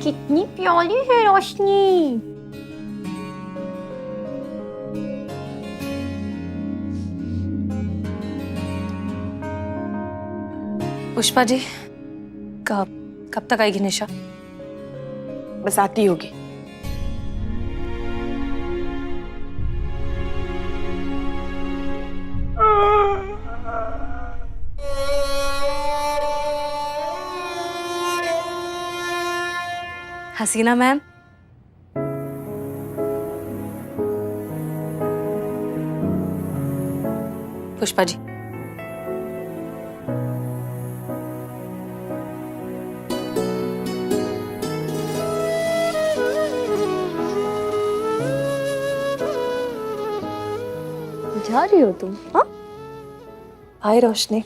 कितनी प्यारी है रोशनी। पुष्पा जी, कब तक आएगी निशा? बस आती होगी। हसीना मैम, पुष्पा जी। जा रही हो तुम? हाँ, हाय रोशनी।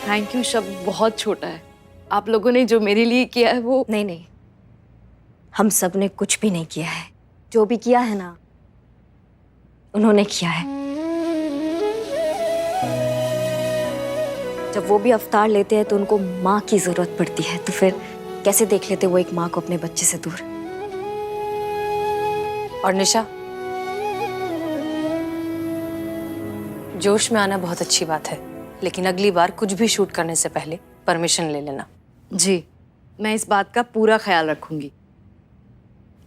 थैंक यू शब्द बहुत छोटा है। आप लोगों ने जो मेरे लिए किया है वो नहीं नहीं, हम सब ने कुछ भी नहीं किया है। जो भी किया है ना, उन्होंने किया है। जब वो भी अवतार लेते हैं तो उनको माँ की जरूरत पड़ती है, तो फिर कैसे देख लेते वो एक माँ को अपने बच्चे से दूर। और निशा, जोश में आना बहुत अच्छी बात है, लेकिन अगली बार कुछ भी शूट करने से पहले परमिशन ले लेना। जी, मैं इस बात का पूरा ख्याल रखूंगी।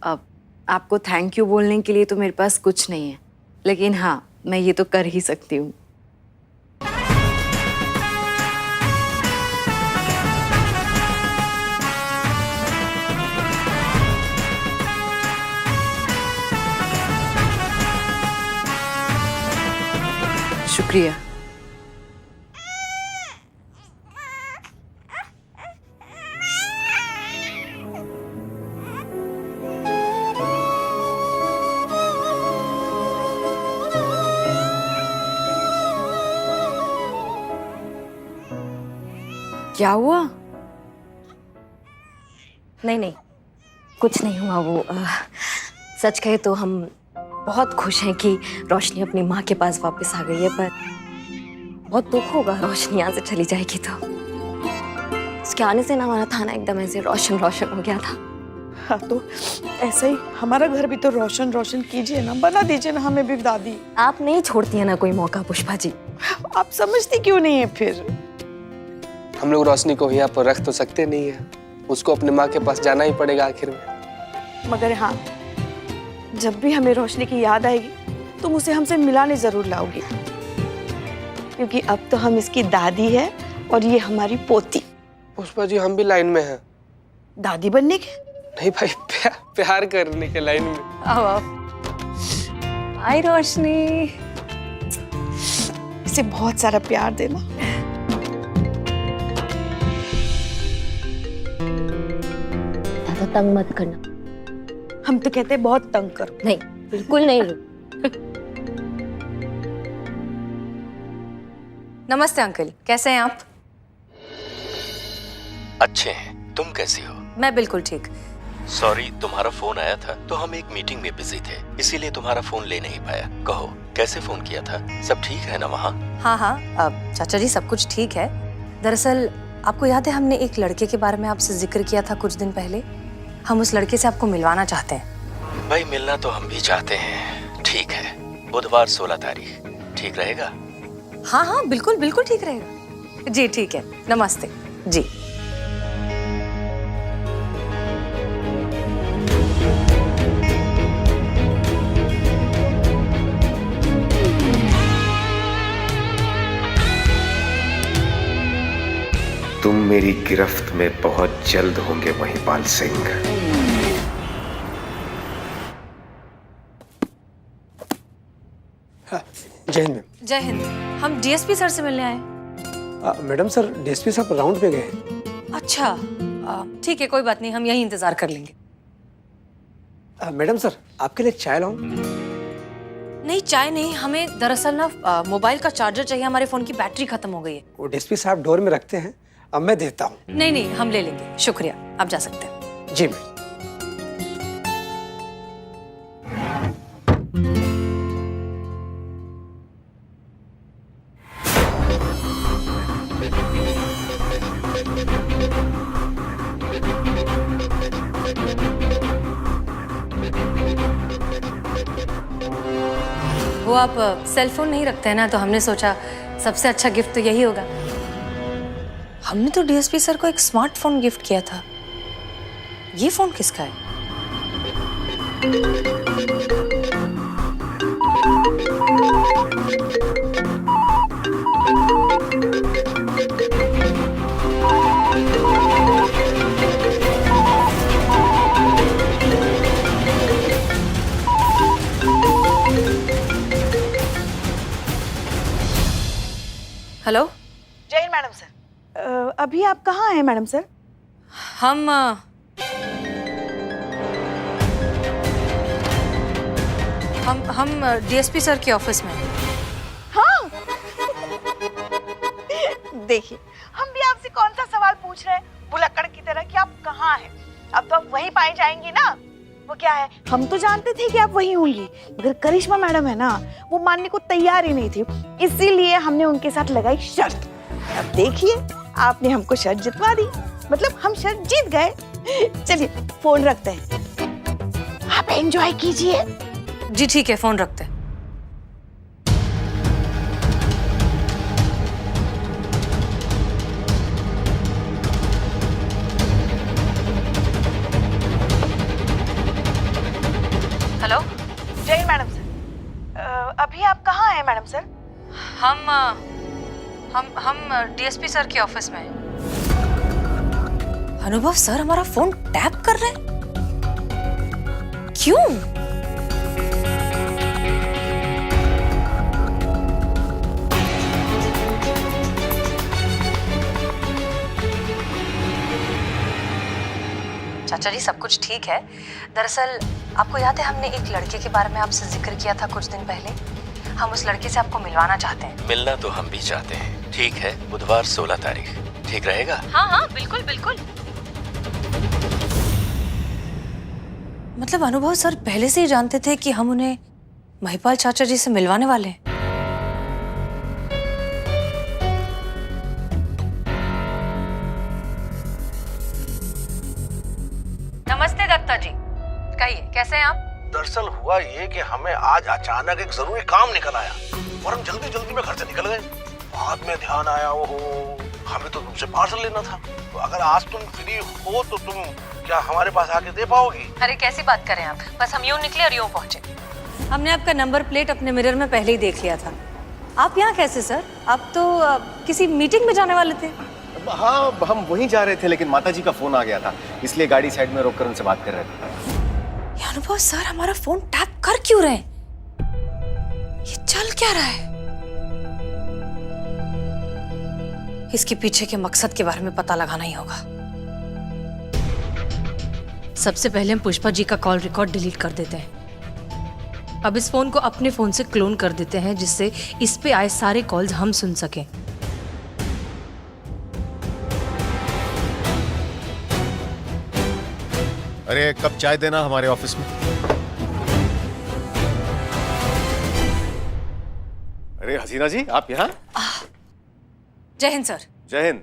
अब आपको थैंक यू बोलने के लिए तो मेरे पास कुछ नहीं है, लेकिन हाँ, मैं ये तो कर ही सकती हूँ। शुक्रिया। क्या हुआ? नहीं नहीं, कुछ नहीं हुआ। वो सच कहे तो हम बहुत खुश हैं कि रोशनी अपनी माँ के पास वापस आ गई है, पर बहुत दुख होगा रोशनी यहाँ से चली जाएगी तो। उसके आने से ना हमारा थाना एकदम ऐसे रोशन रोशन हो गया था। हाँ, तो ऐसा ही हमारा घर भी तो रोशन रोशन कीजिए ना, बना दीजिए ना हमें भी दादी। आप नहीं छोड़ती है ना कोई मौका पुष्पा जी। आप समझती क्यों नहीं है फिर? हम लोग रोशनी को यहाँ पर रख तो सकते नहीं है, उसको अपने माँ के पास जाना ही पड़ेगा आखिर में। मगर हाँ, जब भी हमें रोशनी की याद आएगी तुम उसे हमसे मिलाने जरूर लाओगी, क्योंकि अब तो हम इसकी दादी है और ये हमारी पोती। पुष्पा जी, हम भी लाइन में हैं। दादी बनने के? नहीं भाई, प्यार करने के लाइन में। आओ आओ। हाय रोशनी। इसे बहुत सारा प्यार देना। ज्यादा तंग मत करना। हम तो कहते हैं बहुत तंग करो। नहीं, बिल्कुल नहीं। नमस्ते अंकल, कैसे हैं आप? अच्छे हैं, तुम कैसी हो? मैं बिल्कुल ठीक। सॉरी, तुम्हारा फोन आया था तो हम एक मीटिंग में बिजी थे, इसीलिए तुम्हारा फोन ले नहीं पाया। कहो, कैसे फोन किया था? सब ठीक है ना वहाँ? हाँ हाँ, अब चाचा जी सब कुछ ठीक है। दरअसल आपको याद है हमने एक लड़के के बारे में आपसे जिक्र किया था कुछ दिन पहले। हम उस लड़के से आपको मिलवाना चाहते हैं। भाई, मिलना तो हम भी चाहते हैं। ठीक है, बुधवार 16 तारीख ठीक रहेगा? हाँ हाँ, बिल्कुल बिल्कुल ठीक रहेगा जी। ठीक है, नमस्ते जी। तुम मेरी गिरफ्त में बहुत जल्द होंगे महिपाल सिंह। जय हिंद मैम। जय हिंद। हम डीएसपी सर से मिलने आए। मैडम, सर डीएसपी साहब राउंड पे गए हैं। अच्छा, ठीक है, कोई बात नहीं, हम यही इंतजार कर लेंगे। मैडम सर, आपके लिए चाय लाऊं? नहीं, चाय नहीं, हमें दरअसल ना मोबाइल का चार्जर चाहिए, हमारे फोन की बैटरी खत्म हो गई है। वो डीएसपी साहब डोर में रखते हैं, अब मैं देता हूँ। नहीं नहीं, हम ले लेंगे, शुक्रिया, आप जा सकते हैं। जी मैम। वो आप सेल फोन नहीं रखते हैं ना, तो हमने सोचा सबसे अच्छा गिफ्ट तो यही होगा। हमने तो डीएसपी सर को एक स्मार्टफोन गिफ्ट किया था, ये फोन किसका है? हेलो, जय हिंद मैडम सर। अभी आप कहाँ हैं मैडम सर? हम डीएसपी सर के ऑफिस में हैं। हाँ। देखिए, हम भी आपसे कौन सा सवाल पूछ रहे हैं बुलक्कड़ की तरह कि आप कहाँ हैं? अब तो आप वहीं पाई जाएंगी ना। वो क्या है, हम तो जानते थे कि आप वहीं होंगी, मगर करिश्मा मैडम है ना, वो मानने को तैयार ही नहीं थी, इसीलिए हमने उनके साथ लगाई शर्त। अब देखिए, आपने हमको शर्त जितवा दी, मतलब हम शर्त जीत गए। चलिए फोन रखते हैं, आप एंजॉय कीजिए। जी ठीक है, फोन रखते हैं। हेलो, जय हिंद मैडम सर। अभी आप कहाँ हैं मैडम सर? हम डीएसपी सर के ऑफिस में हैं। अनुभव सर हमारा फोन टैप कर रहे हैं, क्यों? चाचा जी, सब कुछ ठीक है। दरअसल आपको याद है, हमने एक लड़के के बारे में आपसे जिक्र किया था कुछ दिन पहले। हम उस लड़के से आपको मिलवाना चाहते हैं। मिलना तो हम भी चाहते हैं। ठीक है, बुधवार 16 तारीख ठीक रहेगा? हाँ हाँ, बिल्कुल बिल्कुल। मतलब अनुभव सर पहले से ही जानते थे कि हम उन्हें महिपाल चाचा जी से मिलवाने वाले हैं। नमस्ते दत्ता जी, कहिए कैसे हैं आप? दरअसल हुआ ये कि हमें आज अचानक एक जरूरी काम निकल आया और हम जल्दी जल्दी में घर से निकल गए। बाद में ध्यान आया, ओहो, हमें तो तुमसे पार्सल लेना था। तो अगर आज तुम फ्री हो तो तुम क्या हमारे पास आके दे पाओगी? अरे कैसी बात करें आप, बस हम यूं निकले और यूं पहुंचे। हमने आपका नंबर प्लेट अपने मिरर में पहले ही देख लिया था। आप यहाँ कैसे सर? आप तो किसी मीटिंग में जाने वाले थे। हाँ, हम वहीं जा रहे थे, लेकिन माताजी का फोन आ गया था, इसलिए गाड़ी साइड में रोककर उनसे बात कर रहे थे। ये अनुभव सर हमारा फोन टैप कर क्यों रहे हैं? ये चल क्या रहा है? इसके पीछे के मकसद के बारे में पता लगाना ही होगा। सबसे पहले हम पुष्पा जी का कॉल रिकॉर्ड डिलीट कर देते हैं। अब इस फोन को अपने फोन से क्लोन कर देते हैं, जिससे इस पे आए सारे कॉल्स हम सुन सकें। अरे एक कप चाय देना हमारे ऑफिस में। अरे हसीना जी, आप यहाँ? जय हिंद सर। जय हिंद।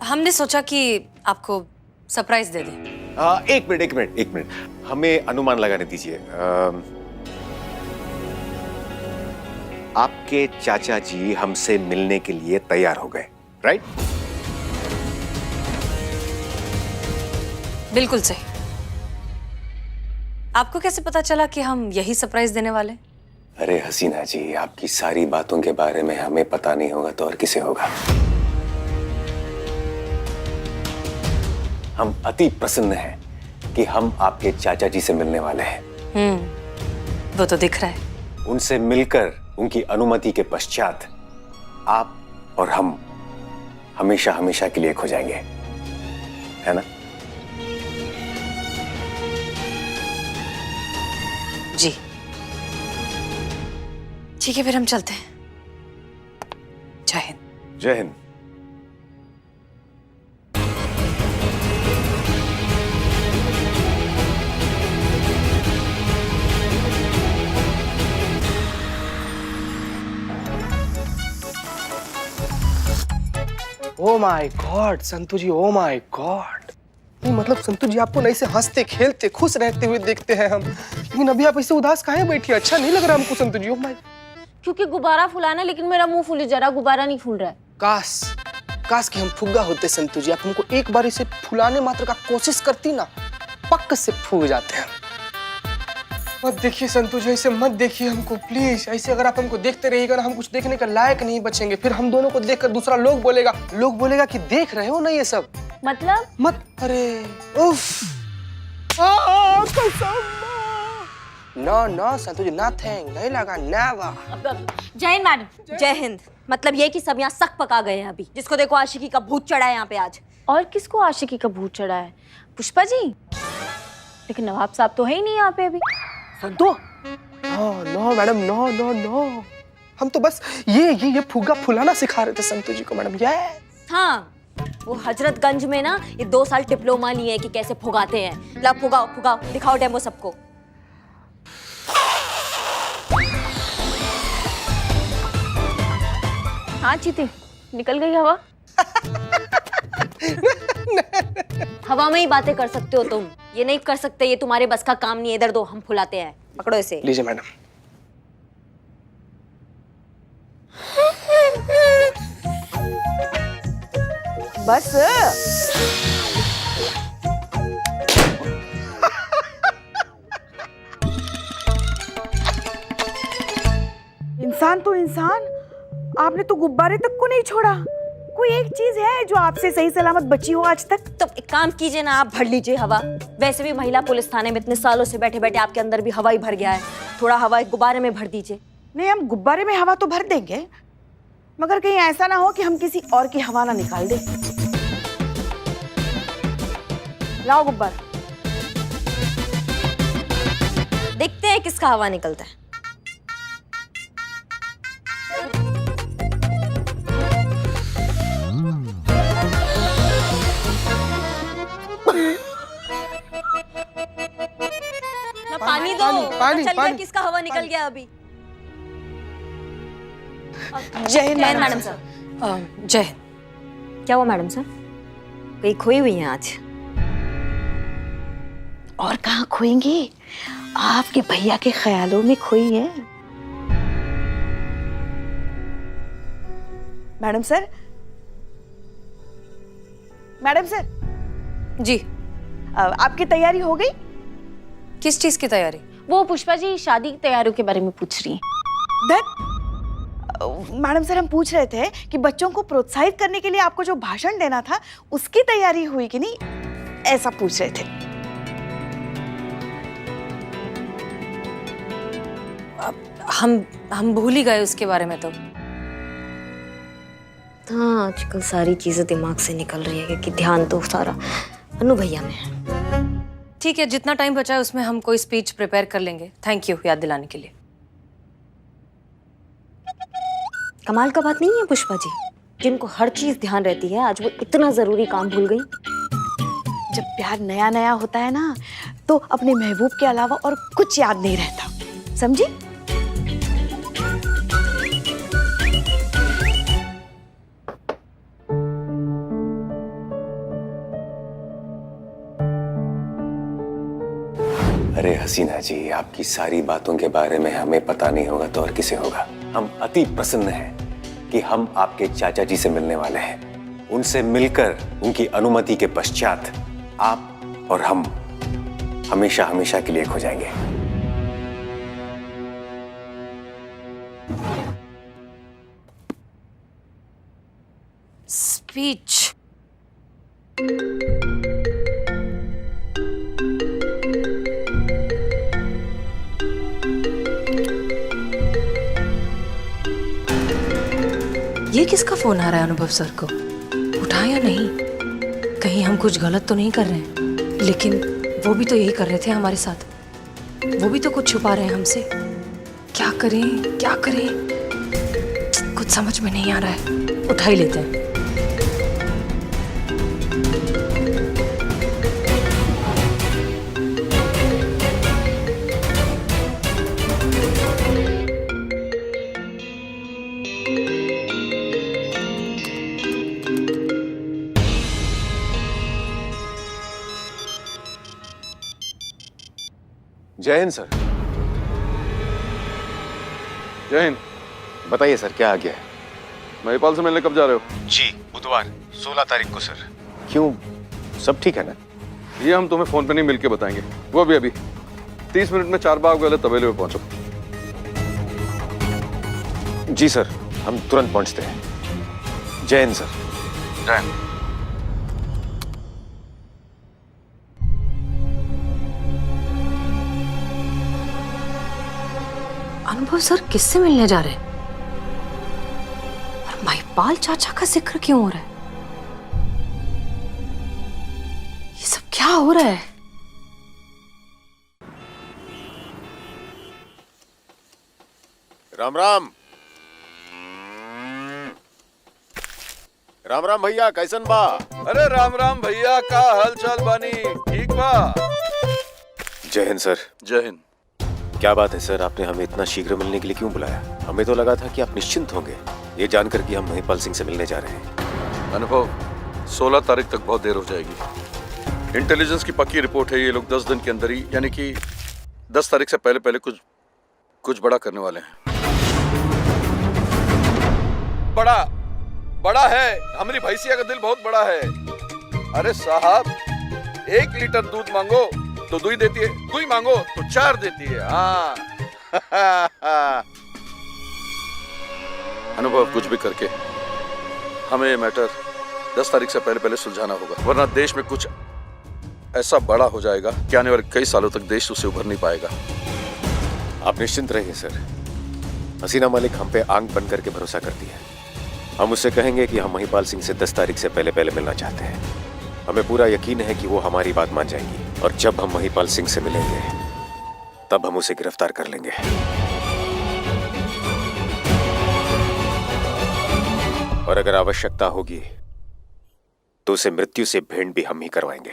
हमने सोचा कि आपको सरप्राइज दे दें। एक मिनट, हमें अनुमान लगाने दीजिए। आपके चाचा जी हमसे मिलने के लिए तैयार हो गए, राइट? बिल्कुल सही। आपको कैसे पता चला कि हम यही सरप्राइज देने वाले? अरे हसीना जी, आपकी सारी बातों के बारे में हमें पता नहीं होगा तो और किसे होगा? हम अति प्रसन्न हैं कि हम आपके चाचा जी से मिलने वाले हैं। वो तो दिख रहा है। उनसे मिलकर उनकी अनुमति के पश्चात आप और हम हमेशा हमेशा के लिए खो जाएंगे, है ना? जी ठीक है, फिर हम चलते हैं। जय हिंद। जय Hind. Oh my god Santu ji, oh my god. नहीं मतलब संतू जी, आपको नहीं से हंसते खेलते खुश रहते हुए देखते हैं हम, लेकिन अभी आप ऐसे उदास काहे बैठी? अच्छा नहीं लग रहा हमको संतू जी। ओ माय, क्योंकि गुब्बारा फुलाना, लेकिन मेरा मुंह फूली जा रहा, गुब्बारा नहीं फूल रहा है। काश काश कि हम फुग्गा होते संतू जी। आप हमको एक बार इसे फुलाने मात्र का कोशिश करती ना, पक्क से फूल जाते हैं। मत देखिए संतू जी, ऐसे मत देखिए हमको प्लीज। ऐसे अगर आप हमको देखते रहिएगा ना, हम कुछ देखने का लायक नहीं बचेंगे। फिर हम दोनों को देखकर दूसरा लोग बोलेगा कि देख रहे हो ना ये सब। मतलब मत, अरे उफ, नो नो संतू जी, नथिंग, नहीं लगा, नेवर। जय हिंद मैडम। जय हिंद। मतलब ये कि सब यहाँ सक पका गए हैं अभी। जिसको देखो आशिकी का भूत चढ़ा है यहाँ पे आज। और किसको आशिकी का भूत चढ़ा है? पुष्पा जी? लेकिन नवाब साहब तो है ही नहीं यहाँ पे अभी। Santu, no madam, no no no, हम तो बस ये फुग्गा फुलाना सिखा रहे थे संतू जी को मैडम। ये हाँ, वो हजरतगंज में ना ये 2 साल डिप्लोमा लिए कि कैसे फुगाते हैं। ला फुगाओ फुगाओ, दिखाओ डेमो सबको। हाँ चीती, निकल गई हवा। हवा में ही बातें कर सकते हो तुम, ये नहीं कर सकते, ये तुम्हारे बस का काम नहीं है। इधर दो, हम फुलाते हैं। पकड़ो इसे। लीजिए मैडम। बस इंसान तो इंसान, आपने तो गुब्बारे तक को नहीं छोड़ा। कोई एक चीज है जो आपसे सही सलामत बची हो आज तक? तो एक काम कीजिए ना, आप भर लीजिए हवा। वैसे भी महिला पुलिस थाने में इतने सालों से बैठे बैठे आपके अंदर भी हवा ही भर गया है। थोड़ा हवा एक गुब्बारे में भर दीजिए। नहीं, हम गुब्बारे में हवा तो भर देंगे, मगर कहीं ऐसा ना हो कि हम किसी और की हवा ना निकाल दें। लाओ गुब्बारा। देखते हैं किसका हवा निकलता है। ना पानी दो, पानी, चल गया पानी। किसका हवा निकल गया अभी। जय हिंद मैडम सर। जय हिंद। क्या हुआ मैडम सर? कहीं खोई हुई हैं आज? और कहाँ खोएंगी? आपके भैया के ख्यालों में खोई है। मैडम सर, मैडम सर जी, आपकी तैयारी हो गई? किस चीज की तैयारी? वो पुष्पा जी शादी की तैयारियों के बारे में पूछ रही हैं। मैडम सर, हम पूछ रहे थे कि बच्चों को प्रोत्साहित करने के लिए आपको जो भाषण देना था उसकी तैयारी हुई कि नहीं, ऐसा पूछ रहे थे। हम भूल ही गए उसके बारे में। तो हाँ, आजकल सारी चीजें दिमाग से निकल रही है क्योंकि ध्यान तो सारा अनु भैया में है। ठीक है, जितना टाइम बचा है उसमें हम कोई स्पीच प्रिपेयर कर लेंगे। थैंक यू याद दिलाने के लिए। कमाल का बात नहीं है पुष्पा जी, जिनको हर चीज ध्यान रहती है आज वो इतना जरूरी काम भूल गई। जब प्यार नया नया होता है ना, तो अपने महबूब के अलावा और कुछ याद नहीं रहता, समझी? अरे हसीना जी, आपकी सारी बातों के बारे में हमें पता नहीं होगा तो और किसे होगा। हम अति प्रसन्न हैं कि हम आपके चाचा जी से मिलने वाले हैं। उनसे मिलकर उनकी अनुमति के पश्चात आप और हम हमेशा हमेशा के लिए खो जाएंगे। स्पीच? ये किसका फोन आ रहा है अनुभव सर को? उठाया नहीं? कहीं हम कुछ गलत तो नहीं कर रहे हैं? लेकिन वो भी तो यही कर रहे थे हमारे साथ। वो भी तो कुछ छुपा रहे हैं हमसे। क्या करें क्या करें, कुछ समझ में नहीं आ रहा है। उठा ही लेते हैं। जय हिंद सर। जय हिंद। बताइए सर, क्या आ गया है? महिपाल से मिलने कब जा रहे हो? जी, बुधवार 16 तारीख को सर। क्यों, सब ठीक है ना? ये हम तुम्हें फोन पे नहीं मिलके बताएंगे, वो भी अभी 30 मिनट में 4 बाग वाले तबेले में पहुंचो। जी सर, हम तुरंत पहुंचते हैं। जय हिंद सर। जय हिंद। अनुभव सर किससे मिलने जा रहे हैं? और महिपाल चाचा का जिक्र क्यों हो रहा है? ये सब क्या हो रहा है? राम राम। राम राम भैया, कैसन बा? अरे राम राम भैया, का हाल चाल बानी? ठीक बा? जय हिंद सर। जय हिंद। क्या बात है सर, आपने हमें इतना शीघ्र मिलने के लिए क्यों बुलाया? हमें तो लगा था कि आप निश्चिंत होंगे, ये जानकर कि हम महिपाल सिंह से मिलने जा रहे हैं। अनुभव, 16 तारीख तक बहुत देर हो जाएगी। इंटेलिजेंस की पक्की रिपोर्ट है, ये लोग 10 दिन के अंदर ही, यानी कि 10 तारीख से पहले पहले कुछ बड़ा करने वाले हैं। बड़ा है, हमारी भैंसिया का दिल बहुत बड़ा है। अरे साहब, 1 लीटर दूध मांगो तो 2 देती है, 2 मांगो तो 4 देती है। हाँ। अनुभव, कुछ भी करके हमें ये मैटर 10 तारीख से पहले पहले सुलझाना होगा, वरना देश में कुछ ऐसा बड़ा हो जाएगा कि आने वाले कई सालों तक देश उससे उभर नहीं पाएगा। आप निश्चिंत रहिए सर, हसीना मलिक हम पे आंख बंद करके भरोसा करती है। हम उससे कहेंगे कि हम महिपाल सिंह से 10 तारीख से पहले पहले मिलना चाहते हैं। हमें पूरा यकीन है कि वो हमारी बात मान जाएगी, और जब हम महिपाल सिंह से मिलेंगे तब हम उसे गिरफ्तार कर लेंगे। और अगर आवश्यकता होगी तो उसे मृत्यु से भेंट भी हम ही करवाएंगे।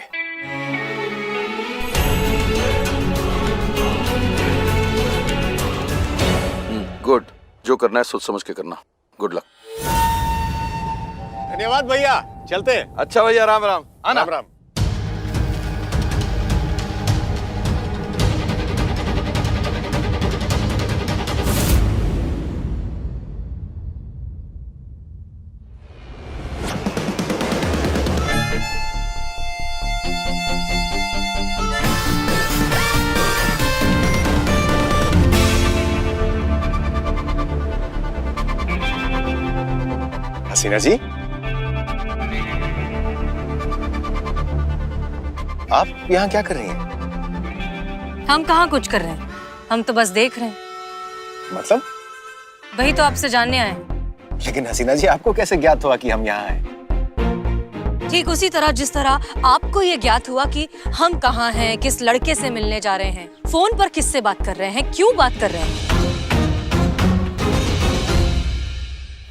गुड, जो करना है सोच समझ के करना। Good luck. धन्यवाद भैया, चलते हैं। अच्छा भैया, राम राम। आना। राम राम। हसीना जी, आप यहाँ क्या कर रही हैं? हम कहाँ कुछ कर रहे हैं, हम तो बस देख रहे हैं। मतलब? वही तो आपसे जानने आए हैं। लेकिन हसीना जी, आपको कैसे ज्ञात हुआ कि हम यहाँ आए? ठीक उसी तरह जिस तरह आपको ये ज्ञात हुआ कि हम कहाँ हैं, किस लड़के से मिलने जा रहे हैं, फोन पर किससे बात कर रहे हैं, क्यों बात कर रहे हैं।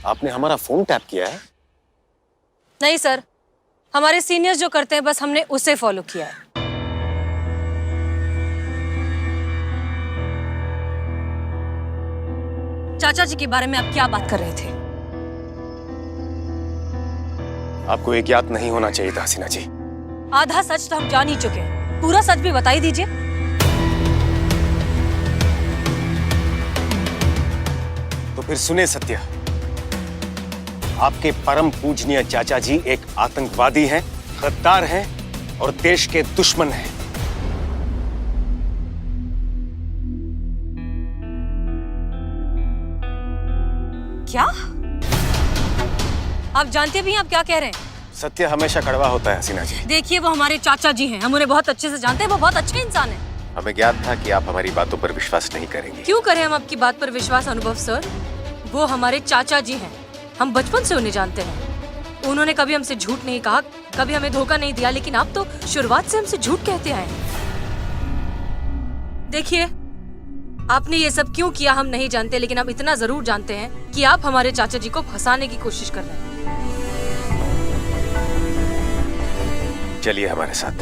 आपने हमारा फोन टैप किया है? नहीं सर, हमारे सीनियर्स जो करते हैं बस हमने उसे फॉलो किया है। चाचा जी के बारे में आप क्या बात कर रहे थे? आपको ये ज्ञात नहीं होना चाहिए था हसीना जी। आधा सच तो हम जान ही चुके हैं, पूरा सच भी बता ही दीजिए। तो फिर सुने सत्य, आपके परम पूजनीय चाचा जी एक आतंकवादी हैं, गद्दार हैं और देश के दुश्मन हैं। क्या? आप जानते भी हैं आप क्या कह रहे हैं? सत्य हमेशा कड़वा होता है हसीना जी। देखिए, वो हमारे चाचा जी हैं, हम उन्हें बहुत अच्छे से जानते हैं, वो बहुत अच्छे इंसान हैं। हमें ज्ञात था कि आप हमारी बातों पर विश्वास नहीं करेंगे। क्यों करें हम आपकी बात पर विश्वास अनुभव सर? वो हमारे चाचा जी हैं, हम बचपन से उन्हें जानते हैं। उन्होंने कभी हमसे झूठ नहीं कहा, कभी हमें धोखा नहीं दिया, लेकिन आप तो शुरुआत से हमसे झूठ कहते आए। देखिए, आपने ये सब क्यों किया हम नहीं जानते, लेकिन हम इतना जरूर जानते हैं कि आप हमारे चाचा जी को फंसाने की कोशिश कर रहे हैं। चलिए हमारे साथ।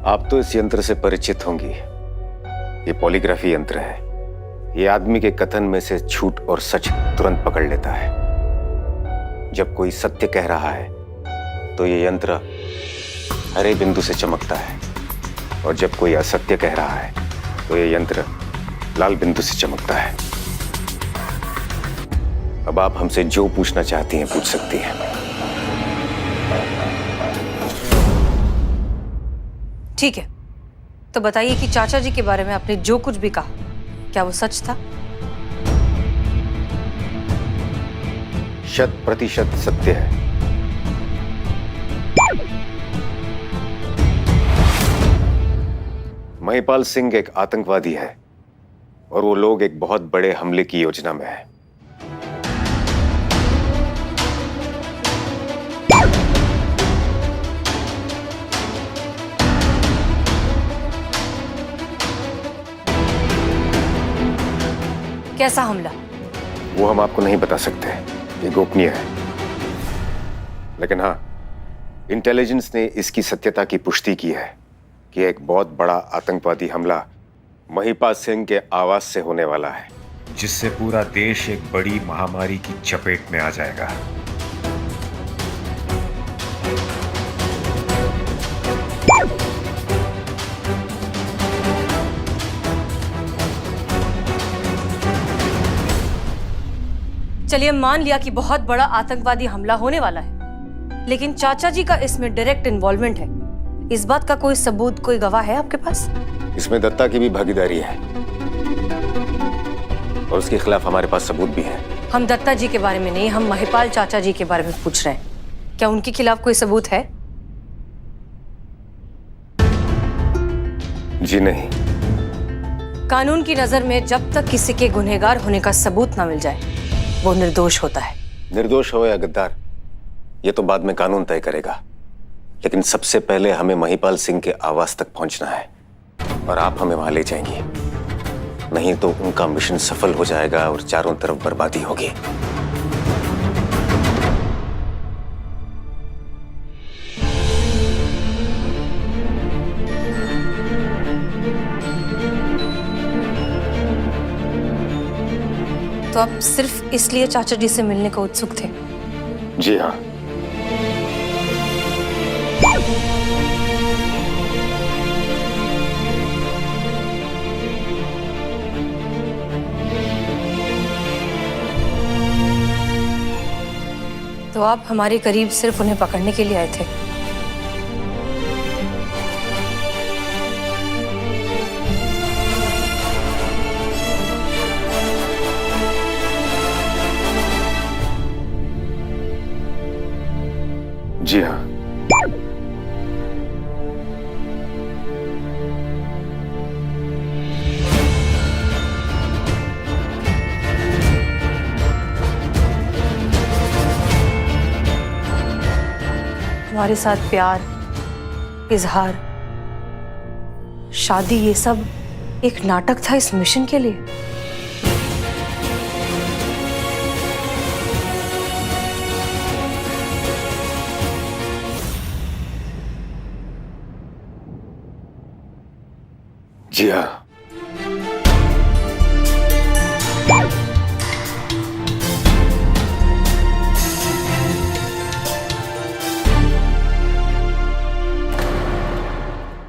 आप तो इस यंत्र से परिचित होंगी। ये पॉलीग्राफी यंत्र है। ये आदमी के कथन में से झूठ और सच तुरंत पकड़ लेता है। जब कोई सत्य कह रहा है तो ये यंत्र हरे बिंदु से चमकता है, और जब कोई असत्य कह रहा है तो ये यंत्र लाल बिंदु से चमकता है। अब आप हमसे जो पूछना चाहती हैं पूछ सकती हैं। ठीक है, तो बताइए कि चाचा जी के बारे में आपने जो कुछ भी कहा, क्या वो सच था? 100% सत्य है। महिपाल सिंह एक आतंकवादी है और वो लोग एक बहुत बड़े हमले की योजना में है। कैसा हमला? वो हम आपको नहीं बता सकते, ये गोपनीय है। लेकिन हाँ, इंटेलिजेंस ने इसकी सत्यता की पुष्टि की है कि एक बहुत बड़ा आतंकवादी हमला महिपाल सिंह के आवास से होने वाला है, जिससे पूरा देश एक बड़ी महामारी की चपेट में आ जाएगा। चलिए, मान लिया कि बहुत बड़ा आतंकवादी हमला होने वाला है, लेकिन चाचा जी का इसमें डायरेक्ट इन्वॉल्वमेंट है। इस बात का कोई सबूत, कोई गवाह है आपके पास? इसमें दत्ता की भी भागीदारी है और उसके खिलाफ हमारे पास सबूत भी है। हम दत्ता जी के बारे में नहीं, हम महिपाल चाचा जी के बारे में पूछ रहे हैं। क्या उनके खिलाफ कोई सबूत है? जी नहीं। कानून की नजर में जब तक किसी के गुनहगार होने का सबूत ना मिल जाए, वो निर्दोष होता है। निर्दोष हो या गद्दार, ये तो बाद में कानून तय करेगा, लेकिन सबसे पहले हमें महिपाल सिंह के आवास तक पहुंचना है और आप हमें वहां ले जाएंगी। नहीं तो उनका मिशन सफल हो जाएगा और चारों तरफ बर्बादी होगी। तो आप सिर्फ इसलिए चाचा जी से मिलने को उत्सुक थे? जी हाँ। तो आप हमारे करीब सिर्फ उन्हें पकड़ने के लिए आए थे? जी हाँ। हमारे साथ प्यार, इजहार, शादी, ये सब एक नाटक था इस मिशन के लिए। जी हाँ।